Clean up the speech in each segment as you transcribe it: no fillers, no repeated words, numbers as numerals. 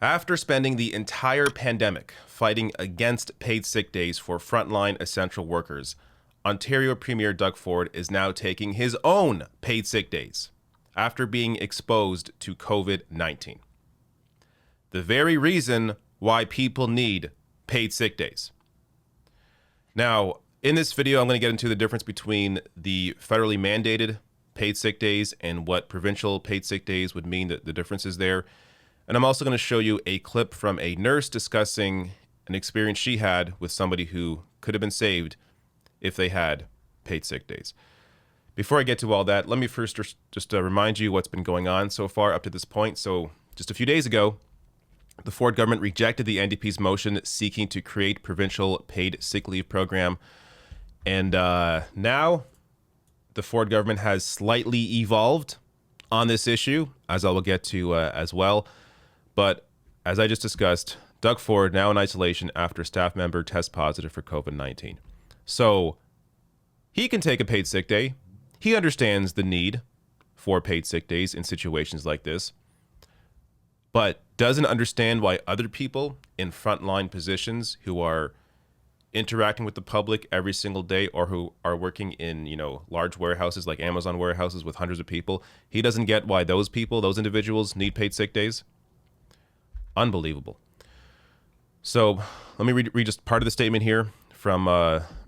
After spending the entire pandemic fighting against paid sick days for frontline essential workers, Ontario Premier Doug Ford is now taking his own paid sick days after being exposed to COVID-19. The very reason why people need paid sick days. Now, in this video, I'm going to get into the difference between the federally mandated paid sick days and what provincial paid sick days would mean, the differences there. And I'm also going to show you a clip from a nurse discussing an experience she had with somebody who could have been saved if they had paid sick days. Before I get to all that, let me first just remind you what's been going on so far up to this point. So just a few days ago, the Ford government rejected the NDP's motion seeking to create provincial paid sick leave program. And now the Ford government has slightly evolved on this issue, as I will get to as well. But as I just discussed, Doug Ford now in isolation after a staff member tests positive for COVID-19. So he can take a paid sick day. He understands the need for paid sick days in situations like this, but doesn't understand why other people in frontline positions who are interacting with the public every single day or who are working in, large warehouses like Amazon warehouses with hundreds of people, he doesn't get why those people, those individuals need paid sick days. Unbelievable. So let me read just part of the statement here from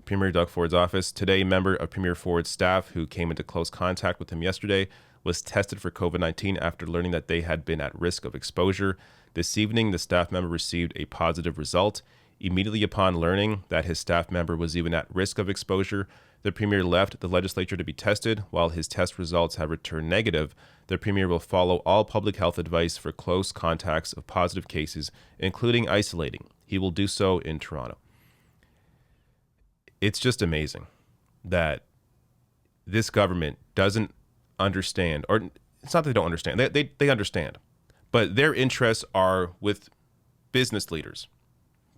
Premier Doug Ford's office. Today, a member of Premier Ford's staff who came into close contact with him yesterday was tested for COVID-19 after learning that they had been at risk of exposure. This evening, the staff member received a positive result. Immediately upon learning that his staff member was even at risk of exposure, the Premier left the legislature to be tested. While his test results have returned negative, the Premier will follow all public health advice for close contacts of positive cases, including isolating. He will do so in Toronto. It's just amazing that this government doesn't understand, or it's not that they don't understand, they understand, but their interests are with business leaders,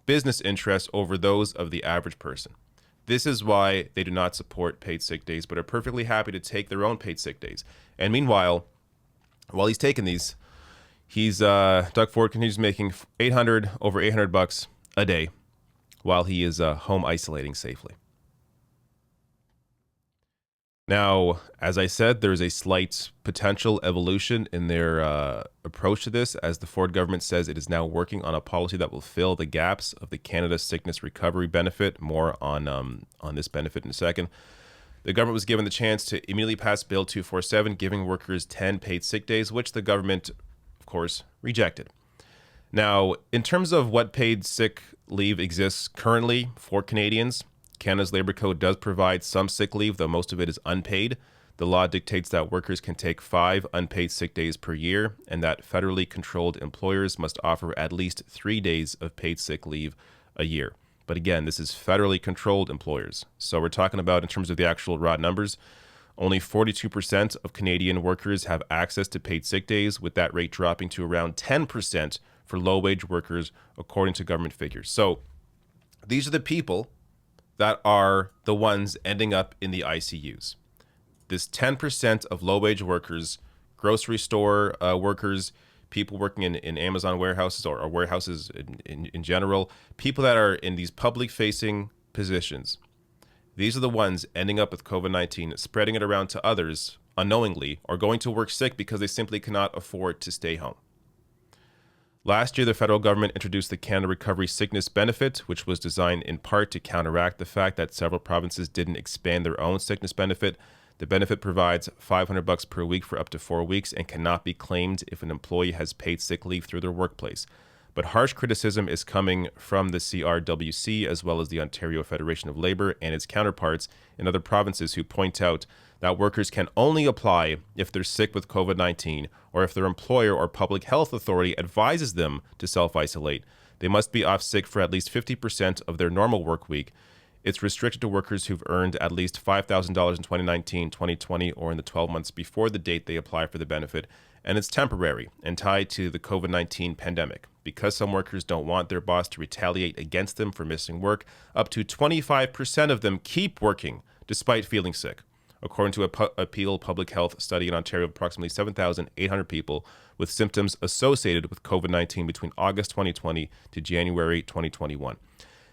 business interests over those of the average person. This is why they do not support paid sick days, but are perfectly happy to take their own paid sick days. And meanwhile, while he's taking these, Doug Ford continues making over $800 a day while he is home isolating safely. Now, as I said, there's a slight potential evolution in their approach to this, as the Ford government says it is now working on a policy that will fill the gaps of the Canada Sickness Recovery Benefit. More on this benefit in a second. The government was given the chance to immediately pass Bill 247, giving workers 10 paid sick days, which the government, of course, rejected. Now, in terms of what paid sick leave exists currently for Canadians, Canada's Labour Code does provide some sick leave, though most of it is unpaid. The law dictates that workers can take 5 unpaid sick days per year, and that federally controlled employers must offer at least 3 days of paid sick leave a year. But again, this is federally controlled employers. So we're talking about, in terms of the actual raw numbers, only 42% of Canadian workers have access to paid sick days, with that rate dropping to around 10% for low-wage workers, according to government figures. So these are the people that are the ones ending up in the ICUs. This 10% of low-wage workers, grocery store workers, people working in Amazon warehouses or warehouses in general, people that are in these public-facing positions, these are the ones ending up with COVID-19, spreading it around to others unknowingly, or going to work sick because they simply cannot afford to stay home. Last year, the federal government introduced the Canada Recovery Sickness Benefit, which was designed in part to counteract the fact that several provinces didn't expand their own sickness benefit. The benefit provides $500 per week for up to 4 weeks and cannot be claimed if an employee has paid sick leave through their workplace. But harsh criticism is coming from the CRWC, as well as the Ontario Federation of Labour and its counterparts in other provinces, who point out that workers can only apply if they're sick with COVID-19 or if their employer or public health authority advises them to self-isolate. They must be off sick for at least 50% of their normal work week. It's restricted to workers who've earned at least $5,000 in 2019, 2020, or in the 12 months before the date they apply for the benefit, and it's temporary and tied to the COVID-19 pandemic. Because some workers don't want their boss to retaliate against them for missing work, up to 25% of them keep working despite feeling sick. According to a Peel Public Health study in Ontario of approximately 7,800 people with symptoms associated with COVID-19 between August 2020 to January 2021.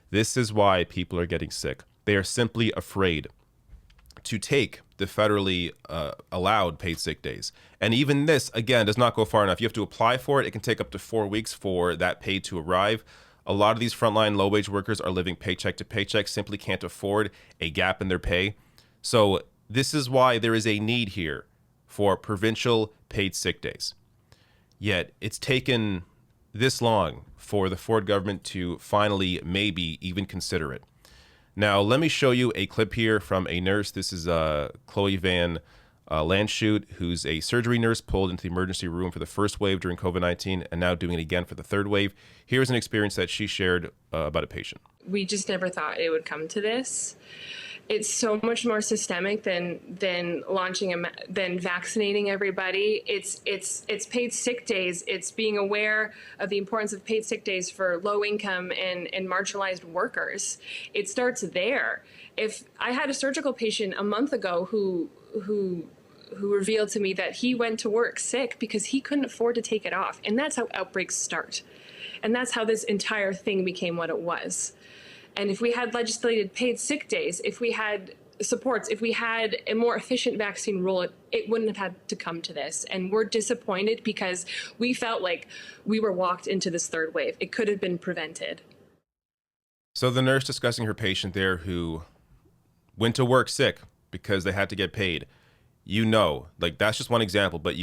This is why people are getting sick. They are simply afraid to take the federally allowed paid sick days. And even this, again, does not go far enough. You have to apply for it. It can take up to 4 weeks for that pay to arrive. A lot of these frontline low-wage workers are living paycheck to paycheck, simply can't afford a gap in their pay. So this is why there is a need here for provincial paid sick days. Yet it's taken this long for the Ford government to finally maybe even consider it. Now, let me show you a clip here from a nurse. This is Chloe Van Landshut, who's a surgery nurse pulled into the emergency room for the first wave during COVID-19 and now doing it again for the third wave. Here's an experience that she shared about a patient. We just never thought it would come to this. It's so much more systemic than vaccinating everybody. It's paid sick days. It's being aware of the importance of paid sick days for low income and marginalized workers. It starts there. If I had a surgical patient a month ago who revealed to me that he went to work sick because he couldn't afford to take it off, and that's how outbreaks start, and that's how this entire thing became what it was. And if we had legislated paid sick days, if we had supports, if we had a more efficient vaccine rule, it wouldn't have had to come to this. And we're disappointed because we felt like we were walked into this third wave. It could have been prevented. So the nurse discussing her patient there who went to work sick because they had to get paid, that's just one example, but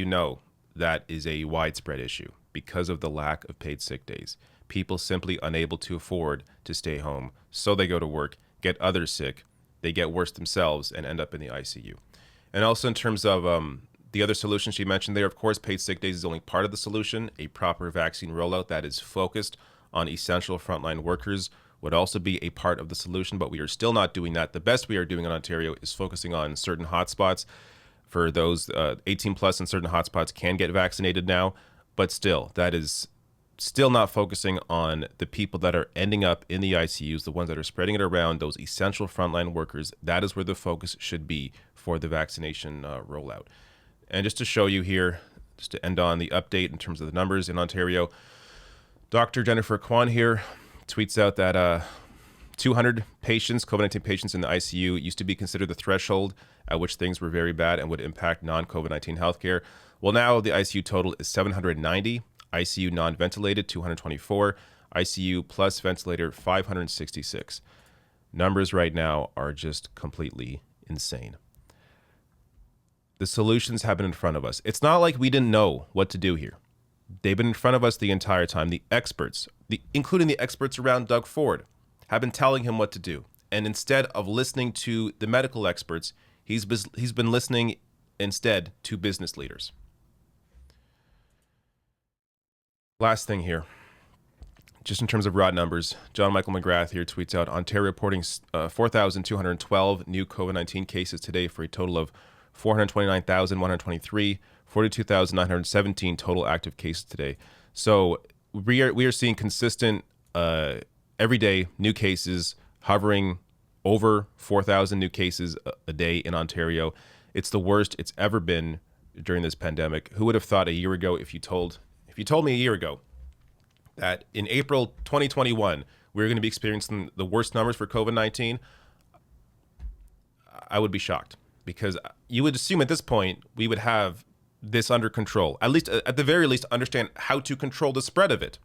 that is a widespread issue because of the lack of paid sick days. People simply unable to afford to stay home, so they go to work, get others sick, they get worse themselves, and end up in the ICU. And also in terms of the other solutions she mentioned there, of course, paid sick days is only part of the solution. A proper vaccine rollout that is focused on essential frontline workers would also be a part of the solution, but we are still not doing that. The best we are doing in Ontario is focusing on certain hotspots. For those 18 plus in certain hotspots can get vaccinated now, but still, that is still not focusing on the people that are ending up in the ICUs, the ones that are spreading it around, those essential frontline workers. That is where the focus should be for the vaccination rollout. And just to show you here, just to end on the update in terms of the numbers in Ontario, Dr. Jennifer Kwan here tweets out that 200 patients, COVID-19 patients in the ICU used to be considered the threshold at which things were very bad and would impact non-COVID-19 healthcare. Well, now the ICU total is 790. ICU non-ventilated, 224. ICU plus ventilator, 566. Numbers right now are just completely insane. The solutions have been in front of us. It's not like we didn't know what to do here. They've been in front of us the entire time. The experts, including the experts around Doug Ford, have been telling him what to do. And instead of listening to the medical experts, he's been listening instead to business leaders. Last thing here, just in terms of raw numbers, John Michael McGrath here tweets out, Ontario reporting 4,212 new COVID-19 cases today for a total of 429,123, 42,917 total active cases today. So we are seeing consistent everyday new cases hovering over 4,000 new cases a day in Ontario. It's the worst it's ever been during this pandemic. Who would have thought a year ago, if you told me a year ago that in April 2021, we were going to be experiencing the worst numbers for COVID-19, I would be shocked, because you would assume at this point we would have this under control, at the very least, understand how to control the spread of it.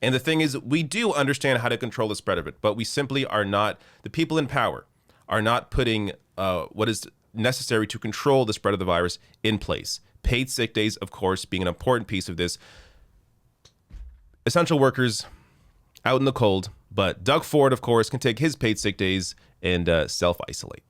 And the thing is, we do understand how to control the spread of it, but we simply are not, the people in power are not putting what is necessary to control the spread of the virus in place. Paid sick days, of course, being an important piece of this. Essential workers out in the cold, but Doug Ford, of course, can take his paid sick days and self-isolate.